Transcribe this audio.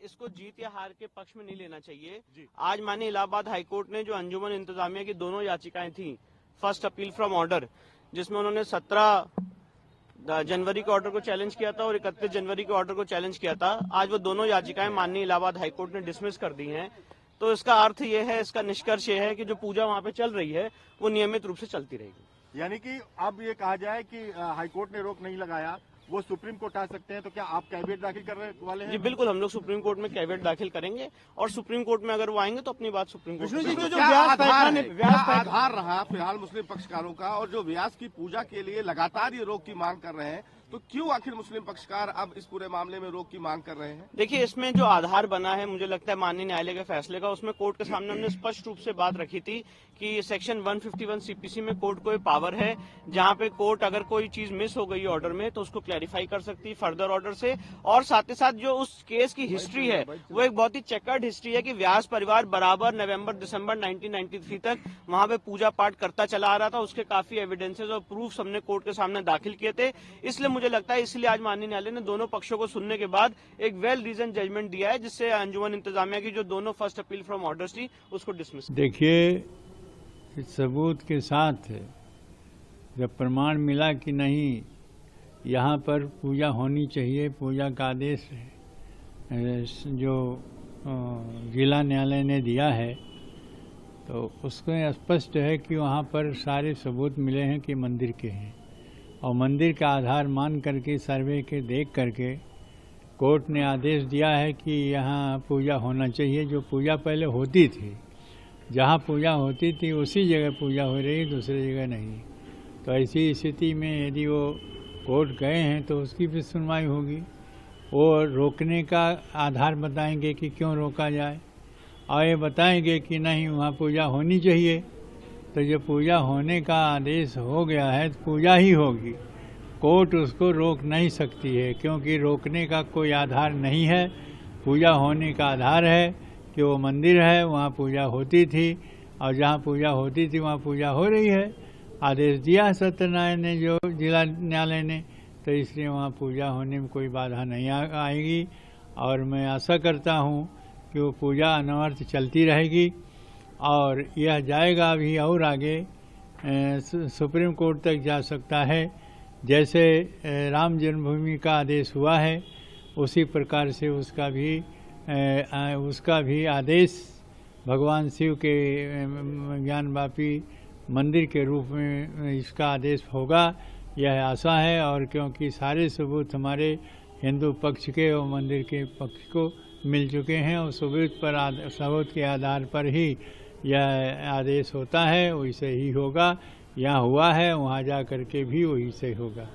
इसको जीत या हार के पक्ष में नहीं लेना चाहिए। आज माननीय इलाहाबाद हाईकोर्ट ने जो अंजुमन इंतजामिया की दोनों याचिकाएं थी, फर्स्ट अपील फ्रॉम ऑर्डर, जिसमें उन्होंने 17 जनवरी के ऑर्डर को चैलेंज किया था और 31 जनवरी के ऑर्डर को चैलेंज किया था, आज वो दोनों याचिकाएं माननीय इलाहाबाद हाईकोर्ट ने डिसमिस कर दी हैं। तो इसका अर्थ ये है, इसका निष्कर्ष ये है कि जो पूजा वहां पे चल रही है वो नियमित रूप से चलती रहेगी। यानी कि अब ये कहा जाए कि हाईकोर्ट ने रोक नहीं लगाया, वो सुप्रीम कोर्ट आ सकते हैं, तो क्या आप कैविएट दाखिल करने वाले हैं? जी बिल्कुल, हम लोग सुप्रीम कोर्ट में कैविएट दाखिल करेंगे और सुप्रीम कोर्ट में अगर वो आएंगे तो अपनी बात सुप्रीम कोर्ट में। जो आधार रहा फिलहाल मुस्लिम पक्षकारों का, और जो व्यास की पूजा के लिए लगातार ये रोक की मांग कर रहे हैं, तो क्यों आखिर मुस्लिम पक्षकार अब इस पूरे मामले में रोक की मांग कर रहे हैं? देखिए, इसमें जो आधार बना है, मुझे लगता है माननीय न्यायालय के फैसले का, उसमें कोर्ट के सामने हमने स्पष्ट रूप से बात रखी थी कि सेक्शन 151 सीपीसी में कोर्ट को ये पावर है, जहां पे कोर्ट अगर कोई चीज मिस हो गई ऑर्डर में तो उसको क्लैरिफाई कर सकती है फर्दर ऑर्डर से। और साथ ही साथ जो उस केस की हिस्ट्री है वो एक बहुत ही चेकर्ड हिस्ट्री है कि व्यास परिवार बराबर नवंबर दिसंबर 1993 तक वहां पे पूजा पाठ करता चला आ रहा था। उसके काफी एविडेंसेस और प्रूफ हमने कोर्ट के सामने दाखिल किए थे। इसलिए मुझे लगता है, इसलिए आज माननीय न्यायालय ने दोनों पक्षों को सुनने के बाद एक वेल रीजन जजमेंट दिया है, जिससे अंजुमन इंतजामिया की जो दोनों फर्स्ट अपील फ्रॉम ऑर्डर्स थी उसको डिसमिस। देखिए, सबूत के साथ जब प्रमाण मिला कि नहीं यहाँ पर पूजा होनी चाहिए, पूजा का आदेश जो जिला न्यायालय ने दिया है, तो उसमें स्पष्ट है कि वहाँ पर सारे सबूत मिले हैं कि मंदिर के हैं, और मंदिर का आधार मान करके सर्वे के देख करके कोर्ट ने आदेश दिया है कि यहाँ पूजा होना चाहिए। जो पूजा पहले होती थी, जहाँ पूजा होती थी उसी जगह पूजा हो रही, दूसरी जगह नहीं। तो ऐसी स्थिति में यदि वो कोर्ट गए हैं तो उसकी भी सुनवाई होगी। वो रोकने का आधार बताएंगे कि क्यों रोका जाए, और ये बताएंगे कि नहीं वहाँ पूजा होनी चाहिए। तो जब पूजा होने का आदेश हो गया है तो पूजा ही होगी, कोर्ट उसको रोक नहीं सकती है, क्योंकि रोकने का कोई आधार नहीं है। पूजा होने का आधार है कि वो मंदिर है, वहाँ पूजा होती थी, और जहाँ पूजा होती थी वहाँ पूजा हो रही है। आदेश दिया सत्र न्यायालय ने, जो जिला न्यायालय ने, तो इसलिए वहाँ पूजा होने में कोई बाधा नहीं आएगी। और मैं आशा करता हूँ कि वो पूजा अनवरत चलती रहेगी, और यह जाएगा अभी और आगे सुप्रीम कोर्ट तक जा सकता है। जैसे राम जन्मभूमि का आदेश हुआ है, उसी प्रकार से उसका भी आदेश भगवान शिव के ज्ञानवापी मंदिर के रूप में इसका आदेश होगा, यह आशा है। और क्योंकि सारे सबूत हमारे हिंदू पक्ष के और मंदिर के पक्ष को मिल चुके हैं, और सबूत के आधार पर ही यह आदेश होता है, वैसे ही होगा। यहाँ हुआ है, वहाँ जा करके भी वही से होगा।